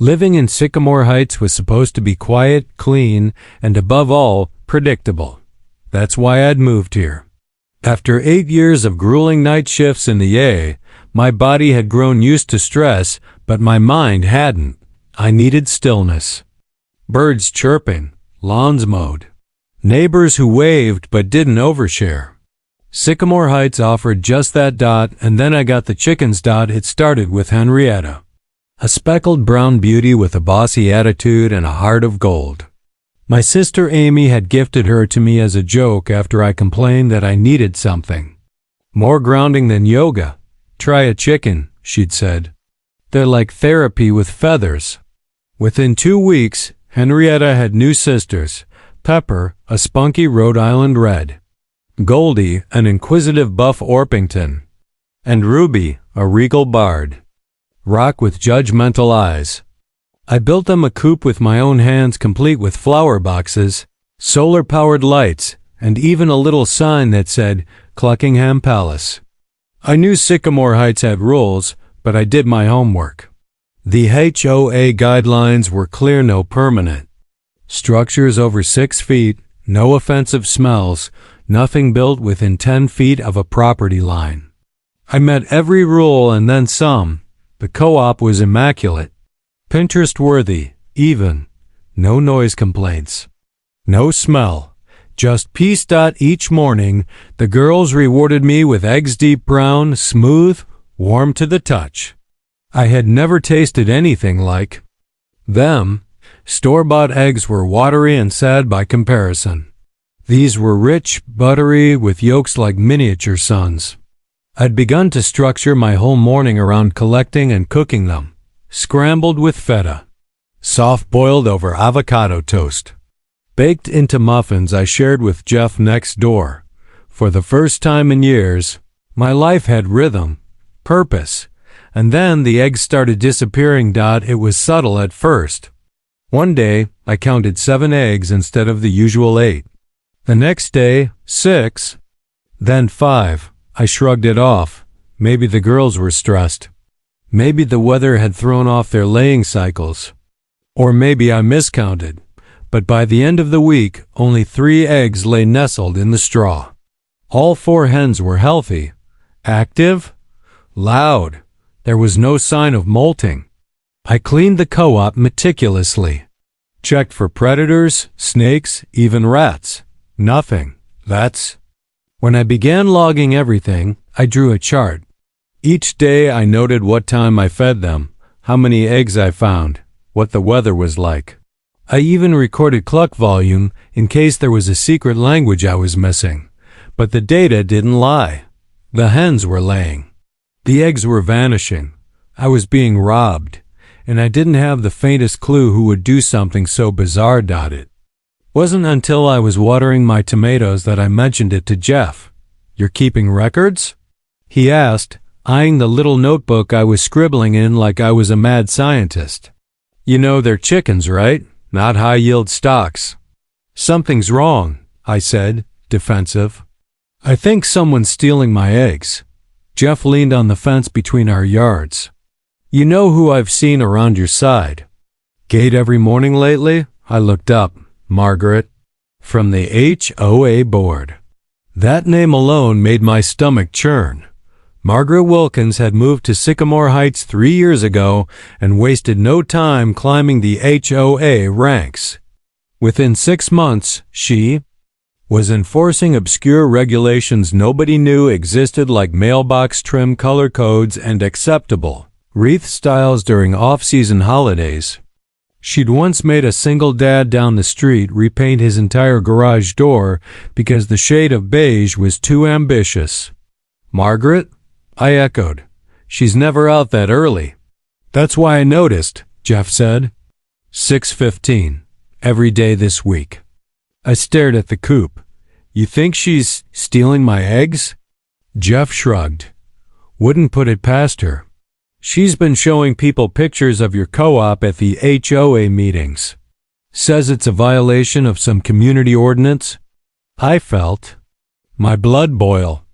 Living in Sycamore Heights was supposed to be quiet, clean, and above all, predictable. That's why I'd moved here. After 8 years of grueling night shifts in the A, my body had grown used to stress, but my mind hadn't. I needed stillness. Birds chirping, lawns mowed, neighbors who waved but didn't overshare. Sycamore Heights offered just that. And then I got the chickens. It started with Henrietta, a speckled brown beauty with a bossy attitude and a heart of gold. My sister Amy had gifted her to me as a joke after I complained that I needed something more grounding than yoga. Try a chicken, she'd said. They're like therapy with feathers. Within 2 weeks, Henrietta had new sisters, Pepper, a spunky Rhode Island red, Goldie, an inquisitive buff Orpington, and Ruby, a regal bard, rock with judgmental eyes. I built them a coop with my own hands, complete with flower boxes, solar-powered lights, and even a little sign that said, Cluckingham Palace. I knew Sycamore Heights had rules, but I did my homework. The HOA guidelines were clear: no permanent structures over 6 feet, no offensive smells, nothing built within 10 feet of a property line. I met every rule and then some. The co-op was immaculate, Pinterest-worthy, even. No noise complaints. No smell. Just peace. Each morning, the girls rewarded me with eggs deep brown, smooth, warm to the touch. I had never tasted anything like them. Store-bought eggs were watery and sad by comparison. These were rich, buttery, with yolks like miniature suns. I'd begun to structure my whole morning around collecting and cooking them. Scrambled with feta, soft-boiled over avocado toast, baked into muffins I shared with Jeff next door. For the first time in years, my life had rhythm, purpose, and then the eggs started disappearing. It was subtle at first. One day, I counted 7 eggs instead of the usual 8. The next day, 6. Then 5. I shrugged it off. Maybe the girls were stressed. Maybe the weather had thrown off their laying cycles. Or maybe I miscounted. But by the end of the week, only 3 eggs lay nestled in the straw. All 4 hens were healthy, active, loud. There was no sign of molting. I cleaned the co-op meticulously. Checked for predators, snakes, even rats. Nothing. When I began logging everything, I drew a chart. Each day I noted what time I fed them, how many eggs I found, what the weather was like. I even recorded cluck volume in case there was a secret language I was missing. But the data didn't lie. The hens were laying. The eggs were vanishing. I was being robbed, and I didn't have the faintest clue who would do something so bizarre. It wasn't until I was watering my tomatoes that I mentioned it to Jeff. "You're keeping records?" he asked, eyeing the little notebook I was scribbling in like I was a mad scientist. "You know they're chickens, right? Not high-yield stocks." "Something's wrong," I said, defensive. "I think someone's stealing my eggs." Jeff leaned on the fence between our yards. "You know who I've seen around your side gate every morning lately?" I looked up. "Margaret, from the HOA board." That name alone made my stomach churn. Margaret Wilkins had moved to Sycamore Heights 3 years ago and wasted no time climbing the HOA ranks. Within 6 months, she was enforcing obscure regulations nobody knew existed, like mailbox trim color codes and acceptable wreath styles during off-season holidays. She'd once made a single dad down the street repaint his entire garage door because the shade of beige was too ambitious. "Margaret?" I echoed. "She's never out that early." "That's why I noticed," Jeff said. 6:15, every day this week. I stared at the coop. "You think she's stealing my eggs?" Jeff shrugged. "Wouldn't put it past her. She's been showing people pictures of your co-op at the HOA meetings. Says it's a violation of some community ordinance." I felt my blood boil.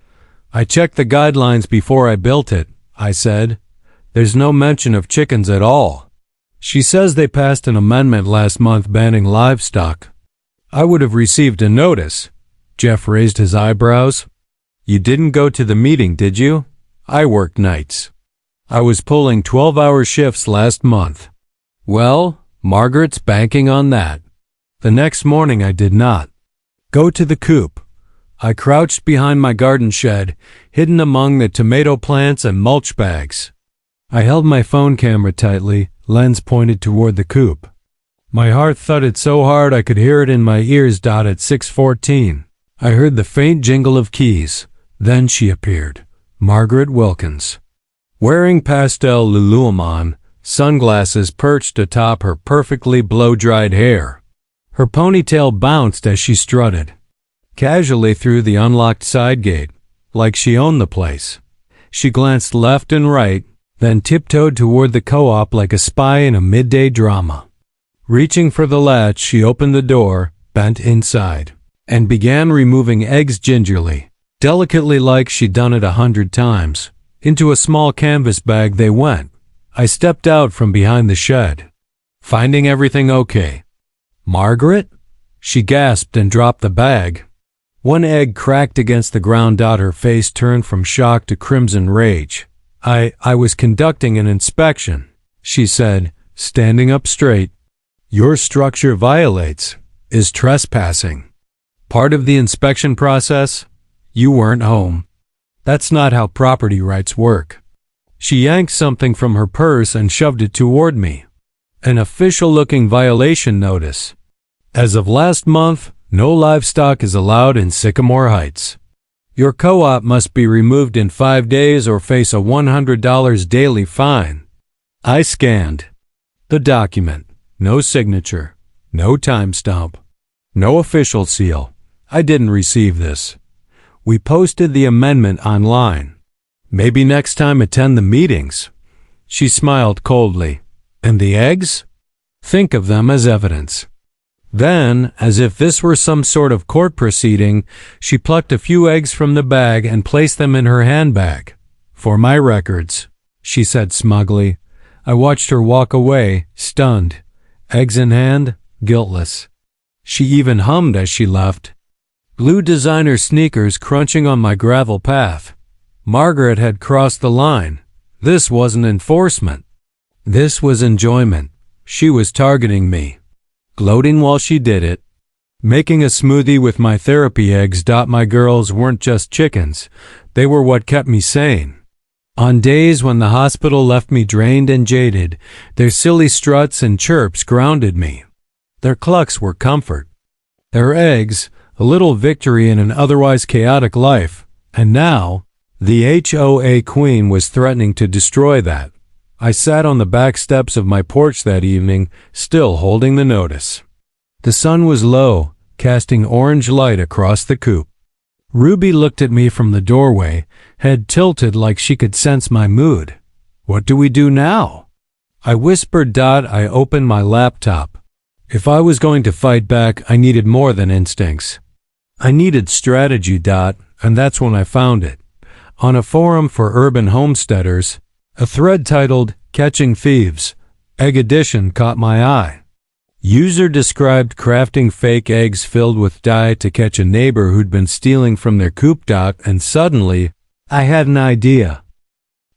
"I checked the guidelines before I built it," I said. "There's no mention of chickens at all." She says they passed an amendment last month banning livestock. I would have received a notice. Jeff raised his eyebrows. You didn't go to the meeting, did you? I worked nights. I was pulling 12-hour shifts last month. Well, Margaret's banking on that. The next morning I did not go to the coop. I crouched behind my garden shed, hidden among the tomato plants and mulch bags. I held my phone camera tightly, lens pointed toward the coop. My heart thudded so hard I could hear it in my ears. At 6:14, I heard the faint jingle of keys. Then she appeared, Margaret Wilkins, wearing pastel Lululemon sunglasses perched atop her perfectly blow-dried hair. Her ponytail bounced as she strutted casually through the unlocked side gate, like she owned the place. She glanced left and right, then tiptoed toward the co-op like a spy in a midday drama. Reaching for the latch, she opened the door, bent inside, and began removing eggs gingerly, delicately like she'd done it 100 times. Into a small canvas bag they went. I stepped out from behind the shed, finding everything okay. Margaret? She gasped and dropped the bag. One egg cracked against the ground. Her face turned from shock to crimson rage. I was conducting an inspection, she said, standing up straight. Your structure is trespassing. Part of the inspection process? You weren't home. That's not how property rights work. She yanked something from her purse and shoved it toward me. An official-looking violation notice. As of last month, no livestock is allowed in Sycamore Heights. Your co-op must be removed in 5 days or face a $100 daily fine. I scanned the document. No signature. No timestamp. No official seal. I didn't receive this. We posted the amendment online. Maybe next time attend the meetings. She smiled coldly. And the eggs? Think of them as evidence. Then, as if this were some sort of court proceeding, she plucked a few eggs from the bag and placed them in her handbag. For my records, she said smugly. I watched her walk away, stunned. Eggs in hand, guiltless. She even hummed as she left. Blue designer sneakers crunching on my gravel path. Margaret had crossed the line. This wasn't enforcement. This was enjoyment. She was targeting me. Gloating while she did it. Making a smoothie with my therapy eggs. My girls weren't just chickens. They were what kept me sane. On days when the hospital left me drained and jaded, their silly struts and chirps grounded me. Their clucks were comfort. Their eggs, a little victory in an otherwise chaotic life. And now, the HOA queen was threatening to destroy that. I sat on the back steps of my porch that evening, still holding the notice. The sun was low, casting orange light across the coop. Ruby looked at me from the doorway, head tilted like she could sense my mood. What do we do now? I whispered. I opened my laptop. If I was going to fight back, I needed more than instincts. I needed strategy. And that's when I found it. On a forum for urban homesteaders, a thread titled Catching Thieves, Egg Edition caught my eye. User described crafting fake eggs filled with dye to catch a neighbor who'd been stealing from their coop. And suddenly, I had an idea.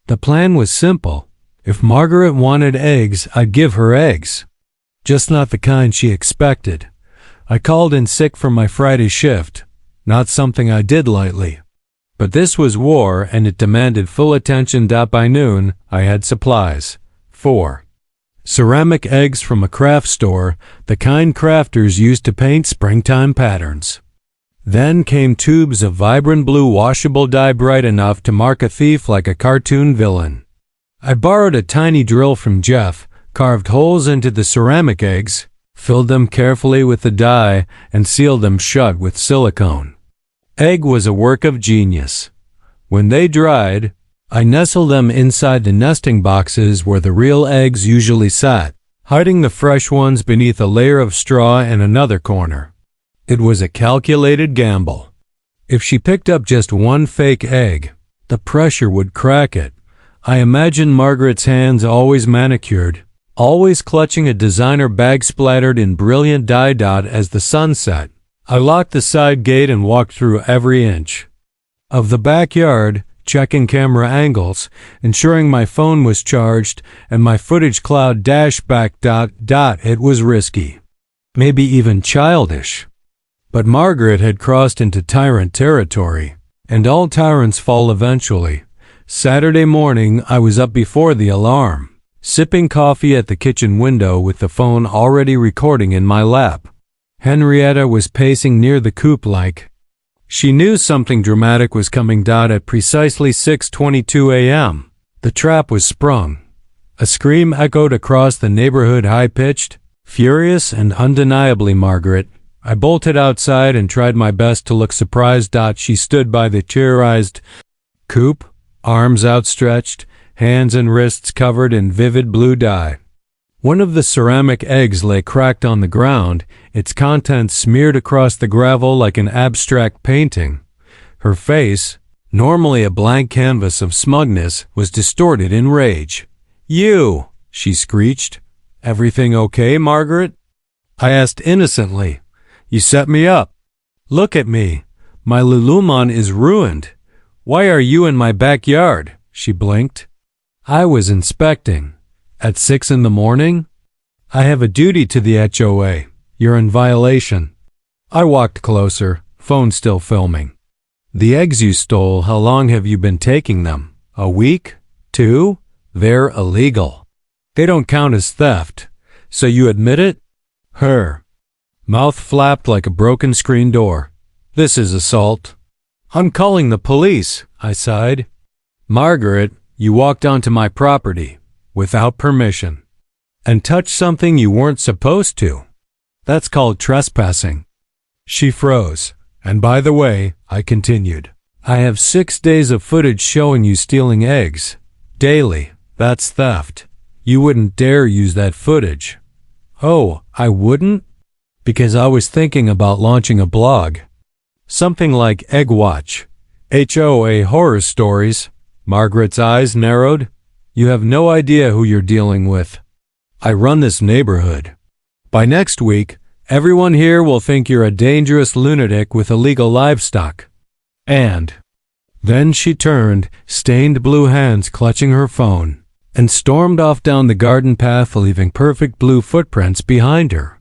The plan was simple. If Margaret wanted eggs, I'd give her eggs. Just not the kind she expected. I called in sick from my Friday shift, not something I did lightly. But this was war, and it demanded full attention. By noon, I had supplies. 4 ceramic eggs from a craft store, the kind crafters used to paint springtime patterns. Then came tubes of vibrant blue washable dye bright enough to mark a thief like a cartoon villain. I borrowed a tiny drill from Jeff, carved holes into the ceramic eggs, filled them carefully with the dye, and sealed them shut with silicone. Egg was a work of genius. When they dried, I nestled them inside the nesting boxes where the real eggs usually sat, hiding the fresh ones beneath a layer of straw in another corner. It was a calculated gamble. If she picked up just one fake egg, the pressure would crack it. I imagined Margaret's hands always manicured, always clutching a designer bag splattered in brilliant dye dot as the sun set. I locked the side gate and walked through every inch of the backyard, checking camera angles, ensuring my phone was charged, and my footage cloud dashed back. It was risky, maybe even childish. But Margaret had crossed into tyrant territory, and all tyrants fall eventually. Saturday morning, I was up before the alarm, sipping coffee at the kitchen window with the phone already recording in my lap. Henrietta was pacing near the coop like she knew something dramatic was coming. At precisely 6:22 a.m., the trap was sprung. A scream echoed across the neighborhood, high-pitched, furious, and undeniably Margaret. I bolted outside and tried my best to look surprised. She stood by the tearized coop, arms outstretched, hands and wrists covered in vivid blue dye. One of the ceramic eggs lay cracked on the ground, its contents smeared across the gravel like an abstract painting. Her face, normally a blank canvas of smugness, was distorted in rage. "You!" she screeched. "Everything okay, Margaret?" I asked innocently. "You set me up. Look at me. My Lululemon is ruined. Why are you in my backyard?" She blinked. "I was inspecting. At 6 in the morning? I have a duty to the HOA. You're in violation." I walked closer, phone still filming. "The eggs you stole, how long have you been taking them? A week? 2? They're illegal. They don't count as theft. So you admit it?" Her mouth flapped like a broken screen door. "This is assault." "I'm calling the police," I sighed. "Margaret, you walked onto my property without permission and touched something you weren't supposed to. That's called trespassing." She froze. "And by the way," I continued, "I have 6 days of footage showing you stealing eggs. Daily. That's theft. You wouldn't dare use that footage." "Oh, I wouldn't?" "Because I was thinking about launching a blog. Something like Egg Watch. HOA horror stories." Margaret's eyes narrowed. "You have no idea who you're dealing with. I run this neighborhood. By next week, everyone here will think you're a dangerous lunatic with illegal livestock." And then she turned, stained blue hands clutching her phone, and stormed off down the garden path, leaving perfect blue footprints behind her.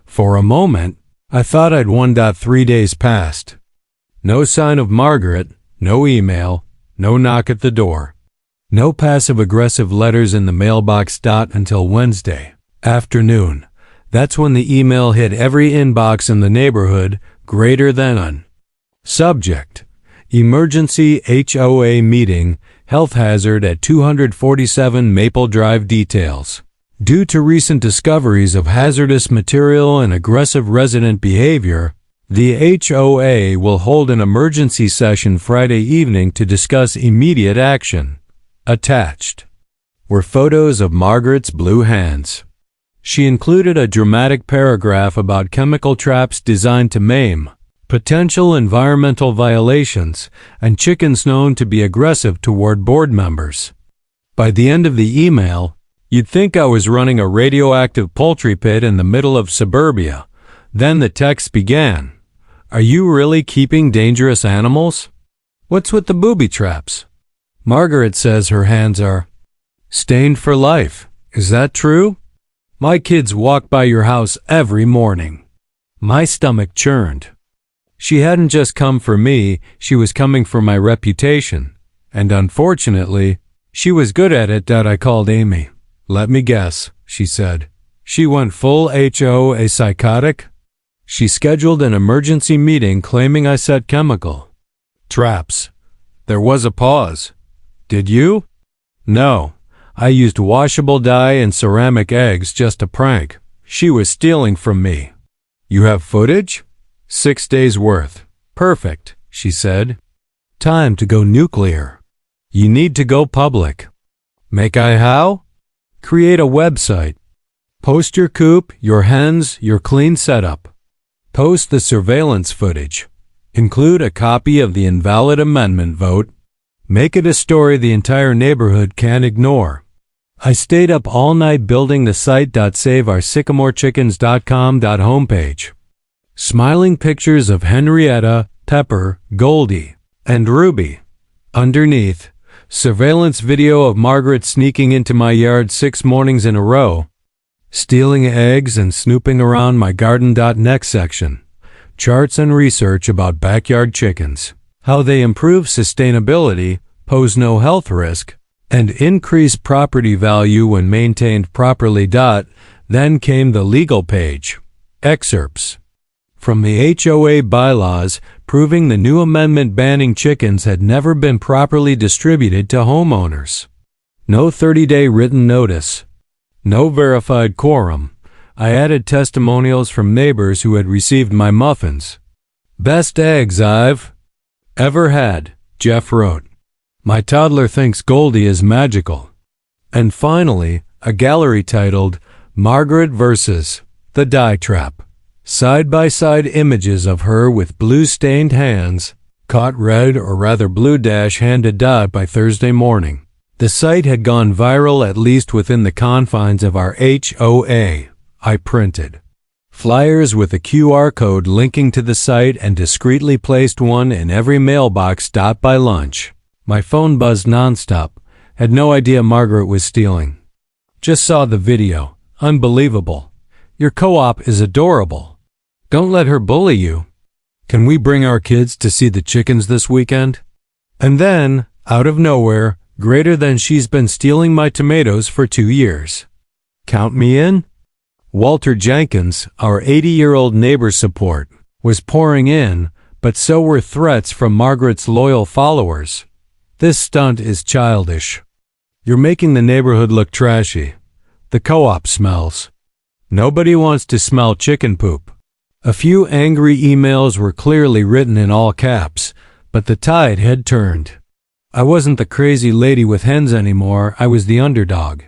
For a moment, I thought I'd won. 3 days passed. No sign of Margaret, no email, no knock at the door. No passive-aggressive letters in the mailbox. Until Wednesday afternoon. That's when the email hit every inbox in the neighborhood, greater than un. Subject: Emergency HOA meeting, health hazard at 247 Maple Drive. Details: due to recent discoveries of hazardous material and aggressive resident behavior, the HOA will hold an emergency session Friday evening to discuss immediate action. Attached were photos of Margaret's blue hands. She included a dramatic paragraph about chemical traps designed to maim, potential environmental violations, and chickens known to be aggressive toward board members. By the end of the email, you'd think I was running a radioactive poultry pit in the middle of suburbia. Then the text began. "Are you really keeping dangerous animals? What's with the booby traps? Margaret says her hands are stained for life. Is that true? My kids walk by your house every morning." My stomach churned. She hadn't just come for me, she was coming for my reputation. And unfortunately, she was good at it. I called Amy. "Let me guess," she said. "She went full HOA psychotic?" She scheduled an emergency meeting claiming I set chemical traps. There was a pause. "Did you?" "No. I used washable dye and ceramic eggs just to prank. She was stealing from me." "You have footage?" 6 days worth. "Perfect," she said. "Time to go nuclear. You need to go public." "Make I how?" "Create a website. Post your coop, your hens, your clean setup. Post the surveillance footage. Include a copy of the invalid amendment vote. Make it a story the entire neighborhood can't ignore. I stayed up all night building the site.saveoursycamorechickens.com homepage. Smiling pictures of Henrietta, Pepper, Goldie, and Ruby. Underneath, surveillance video of Margaret sneaking into my yard 6 mornings in a row, stealing eggs and snooping around my garden. Next section. Charts and research about backyard chickens. How they improve sustainability, pose no health risk, and increase property value when maintained properly. Then came the legal page. Excerpts from the HOA bylaws proving the new amendment banning chickens had never been properly distributed to homeowners. No 30-day written notice. No verified quorum. I added testimonials from neighbors who had received my muffins. Best eggs I've ever had, Jeff wrote. My toddler thinks Goldie is magical. And finally, a gallery titled Margaret vs. The Dye Trap. Side-by-side images of her with blue-stained hands, caught red or rather blue-handed dye by Thursday morning. The site had gone viral at least within the confines of our HOA. I printed flyers with a QR code linking to the site and discreetly placed one in every mailbox. By lunch, my phone buzzed nonstop. Had no idea Margaret was stealing. Just saw the video. Unbelievable. Your co-op is adorable. Don't let her bully you. Can we bring our kids to see the chickens this weekend? And then, out of nowhere, greater than she's been stealing my tomatoes for 2 years. Count me in? Walter Jenkins, our 80-year-old neighbor support, was pouring in, but so were threats from Margaret's loyal followers. This stunt is childish. You're making the neighborhood look trashy. The co-op smells. Nobody wants to smell chicken poop. A few angry emails were clearly written in all caps, but the tide had turned. I wasn't the crazy lady with hens anymore. I was the underdog.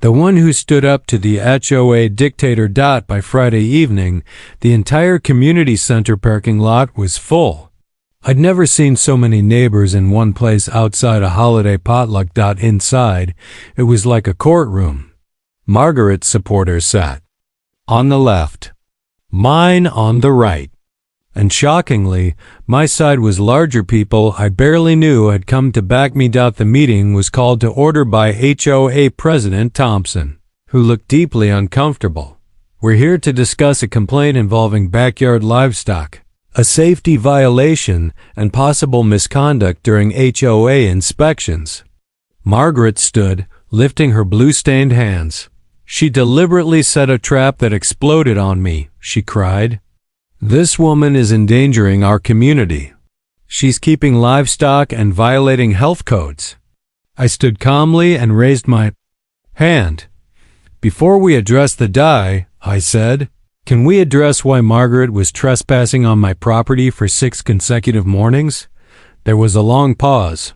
The one who stood up to the HOA dictator. By Friday evening, the entire community center parking lot was full. I'd never seen so many neighbors in one place outside a holiday potluck. Inside, it was like a courtroom. Margaret's supporters sat on the left, mine on the right. And shockingly, my side was larger people I barely knew had come to back me. The meeting was called to order by HOA President Thompson, who looked deeply uncomfortable. We're here to discuss a complaint involving backyard livestock, a safety violation, and possible misconduct during HOA inspections. Margaret stood, lifting her blue-stained hands. She deliberately set a trap that exploded on me, she cried. This woman is endangering our community. She's keeping livestock and violating health codes. I stood calmly and raised my hand. Before we address the dye, I said, can we address why Margaret was trespassing on my property for 6 consecutive mornings? There was a long pause.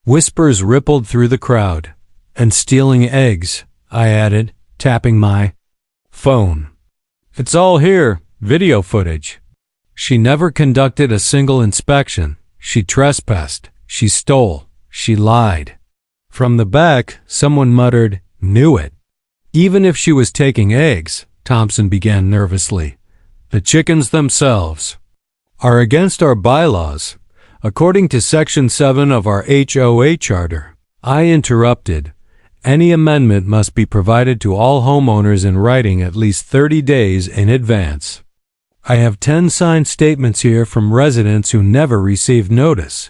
Whispers rippled through the crowd. And stealing eggs, I added, tapping my phone. It's all here. Video footage. She never conducted a single inspection. She trespassed. She stole. She lied. From the back, someone muttered, "Knew it." Even if she was taking eggs, Thompson began nervously, the chickens themselves are against our bylaws. According to Section 7 of our HOA charter, I interrupted. Any amendment must be provided to all homeowners in writing at least 30 days in advance. I have 10 signed statements here from residents who never received notice.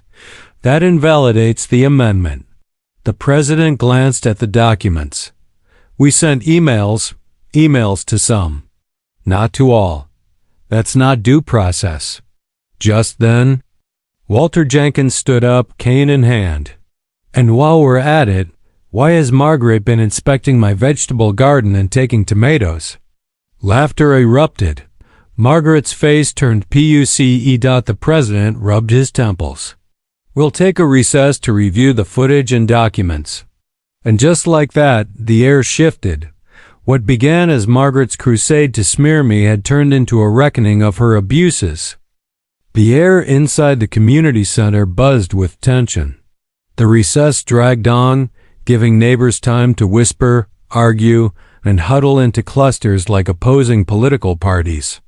That invalidates the amendment. The president glanced at the documents. We sent emails to some, not to all. That's not due process. Just then, Walter Jenkins stood up, cane in hand. And while we're at it, why has Margaret been inspecting my vegetable garden and taking tomatoes? Laughter erupted. Margaret's face turned puce. The president rubbed his temples. We'll take a recess to review the footage and documents. And just like that, the air shifted. What began as Margaret's crusade to smear me had turned into a reckoning of her abuses. The air inside the community center buzzed with tension. The recess dragged on, giving neighbors time to whisper, argue, and huddle into clusters like opposing political parties.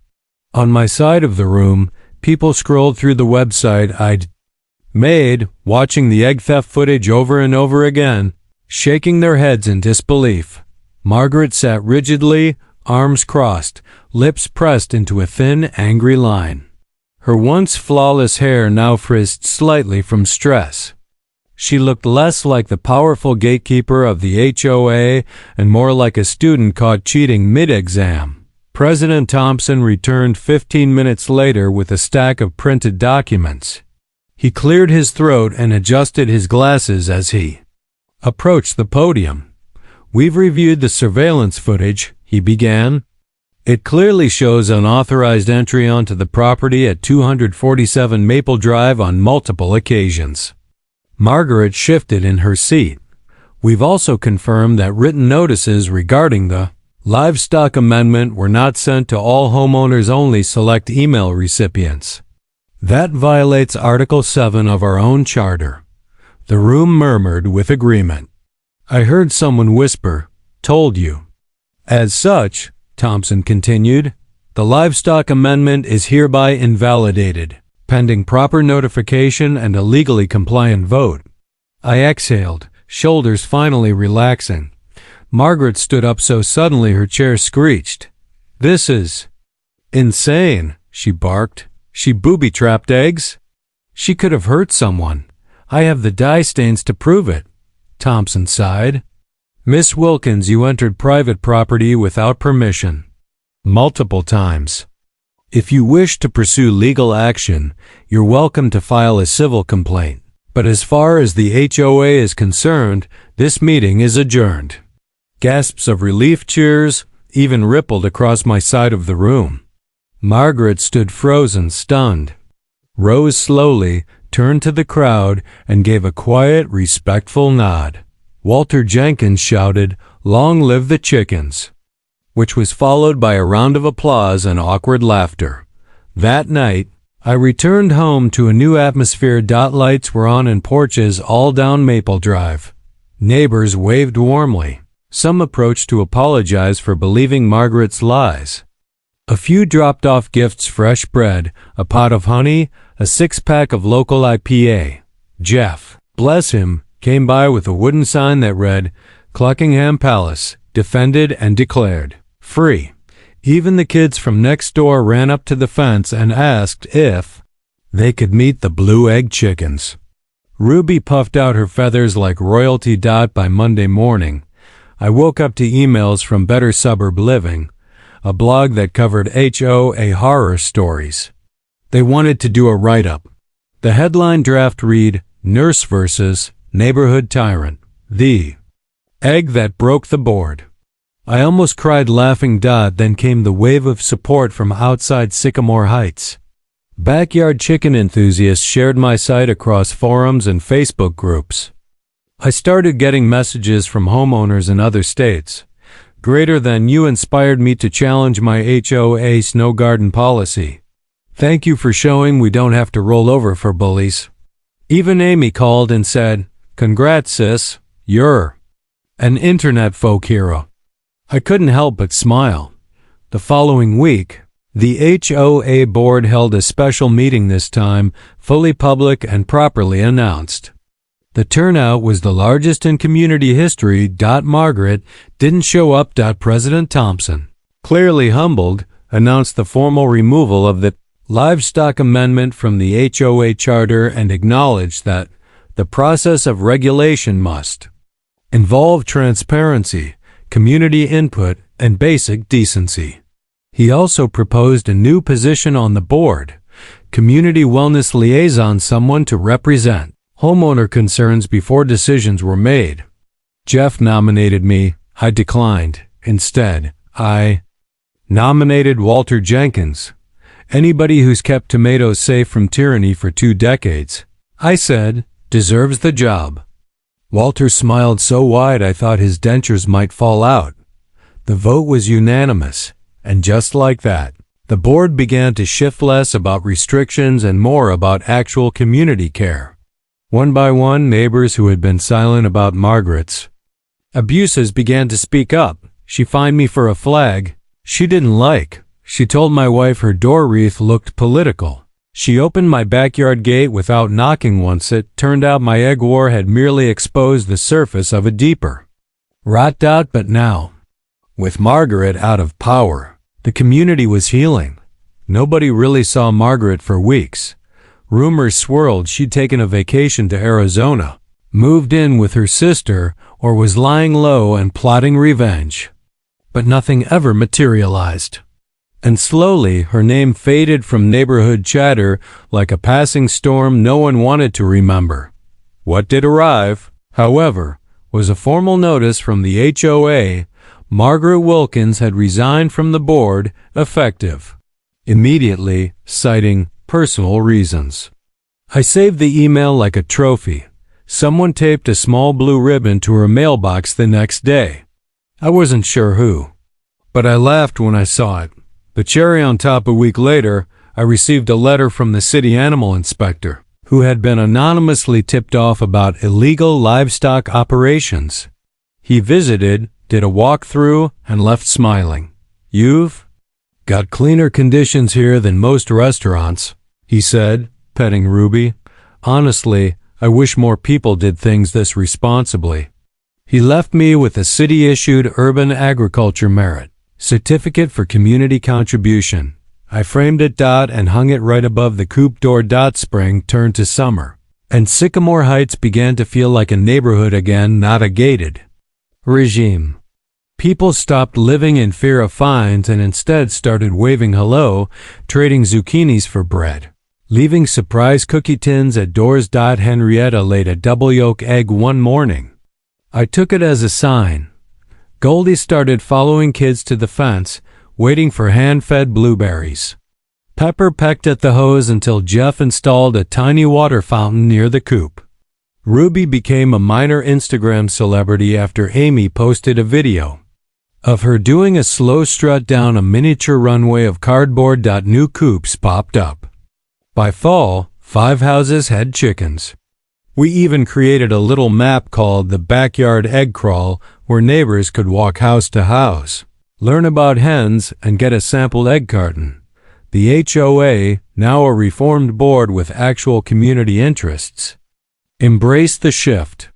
On my side of the room, people scrolled through the website I'd made, watching the egg theft footage over and over again, shaking their heads in disbelief. Margaret sat rigidly, arms crossed, lips pressed into a thin, angry line. Her once flawless hair now frizzed slightly from stress. She looked less like the powerful gatekeeper of the HOA and more like a student caught cheating mid-exam. President Thompson returned 15 minutes later with a stack of printed documents. He cleared his throat and adjusted his glasses as he approached the podium. "We've reviewed the surveillance footage," he began. "It clearly shows unauthorized entry onto the property at 247 Maple Drive on multiple occasions." Margaret shifted in her seat. "We've also confirmed that written notices regarding the livestock amendment were not sent to all homeowners, only select email recipients. That violates Article 7 of our own charter." The room murmured with agreement. I heard someone whisper, "Told you." "As such," Thompson continued, "the livestock amendment is hereby invalidated, pending proper notification and a legally compliant vote." I exhaled, shoulders finally relaxing. Margaret stood up so suddenly her chair screeched. "This is insane," she barked. "She booby-trapped eggs? She could have hurt someone. I have the dye stains to prove it." Thompson sighed. "Miss Wilkins, you entered private property without permission. Multiple times. If you wish to pursue legal action, you're welcome to file a civil complaint. But as far as the HOA is concerned, this meeting is adjourned." Gasps of relief, cheers, even rippled across my side of the room. Margaret stood frozen, stunned, rose slowly, turned to the crowd, and gave a quiet, respectful nod. Walter Jenkins shouted, "Long live the chickens," which was followed by a round of applause and awkward laughter. That night, I returned home to a new atmosphere. Lights were on in porches all down Maple Drive. Neighbors waved warmly. Some approached to apologize for believing Margaret's lies. A few dropped off gifts: fresh bread, a pot of honey, a six-pack of local IPA. Jeff, bless him, came by with a wooden sign that read, "Cluckingham Palace, defended and declared free." Even the kids from next door ran up to the fence and asked if they could meet the blue egg chickens. Ruby puffed out her feathers like royalty. By Monday morning, I woke up to emails from Better Suburb Living, a blog that covered HOA horror stories. They wanted to do a write-up. The headline draft read, "Nurse versus Neighborhood Tyrant, the egg that broke the board." I almost cried laughing. Then came the wave of support from outside Sycamore Heights. Backyard chicken enthusiasts shared my site across forums and Facebook groups. I started getting messages from homeowners in other states. "Greater than you inspired me to challenge my HOA snow garden policy. Thank you for showing we don't have to roll over for bullies." Even Amy called and said, "Congrats, sis, you're an internet folk hero." I couldn't help but smile. The following week, the HOA board held a special meeting, this time fully public and properly announced. The turnout was the largest in community history. Margaret didn't show up. President Thompson, clearly humbled, announced the formal removal of the livestock amendment from the HOA charter and acknowledged that the process of regulation must involve transparency, community input, and basic decency. He also proposed a new position on the board, community wellness liaison, someone to represent homeowner concerns before decisions were made. Jeff nominated me. I declined. Instead, I nominated Walter Jenkins, anybody who's kept tomatoes safe from tyranny for 2 decades, I said, deserves the job. Walter smiled so wide I thought his dentures might fall out. The vote was unanimous, and just like that, the board began to shift less about restrictions and more about actual community care. One by one, neighbors who had been silent about Margaret's abuses began to speak up. She fined me for a flag she didn't like. She told my wife her door wreath looked political. She opened my backyard gate without knocking once. It turned out my egg war had merely exposed the surface of a deeper rot. But now, with Margaret out of power, the community was healing. Nobody really saw Margaret for weeks. Rumors swirled she'd taken a vacation to Arizona, moved in with her sister, or was lying low and plotting revenge. But nothing ever materialized. And slowly, her name faded from neighborhood chatter like a passing storm no one wanted to remember. What did arrive, however, was a formal notice from the HOA. Margaret Wilkins had resigned from the board, effective immediately, citing personal reasons. I saved the email like a trophy. Someone taped a small blue ribbon to her mailbox the next day. I wasn't sure who, but I laughed when I saw it. The cherry on top, a week later, I received a letter from the city animal inspector, who had been anonymously tipped off about illegal livestock operations. He visited, did a walkthrough, and left smiling. "You've got cleaner conditions here than most restaurants," he said, petting Ruby. "Honestly, I wish more people did things this responsibly." He left me with a city-issued Urban Agriculture Merit Certificate for Community Contribution. I framed it and hung it right above the Coop door. Spring turned to summer, and Sycamore Heights began to feel like a neighborhood again, not a gated regime. People stopped living in fear of fines and instead started waving hello, trading zucchinis for bread, leaving surprise cookie tins at doors. Henrietta laid a double yolk egg one morning. I took it as a sign. Goldie started following kids to the fence, waiting for hand-fed blueberries. Pepper pecked at the hose until Jeff installed a tiny water fountain near the coop. Ruby became a minor Instagram celebrity after Amy posted a video of her doing a slow strut down a miniature runway of cardboard. New coops popped up. By fall, 5 houses had chickens. We even created a little map called the Backyard Egg Crawl, where neighbors could walk house to house, learn about hens, and get a sample egg carton. The HOA, now a reformed board with actual community interests, embraced the shift.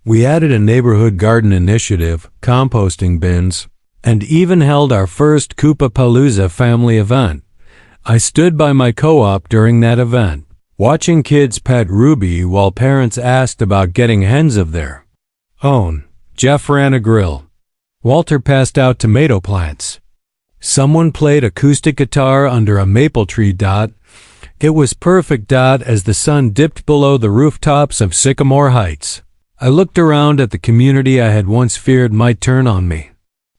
We added a neighborhood garden initiative, composting bins, and even held our first Coopapalooza family event. I stood by my co-op during that event, watching kids pet Ruby while parents asked about getting hens of their own. Jeff ran a grill. Walter passed out tomato plants. Someone played acoustic guitar under a maple tree. It was perfect. As the sun dipped below the rooftops of Sycamore Heights, I looked around at the community I had once feared might turn on me.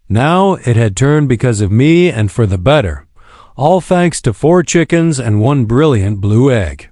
Now it had turned because of me and for the better, all thanks to 4 chickens and 1 brilliant blue egg.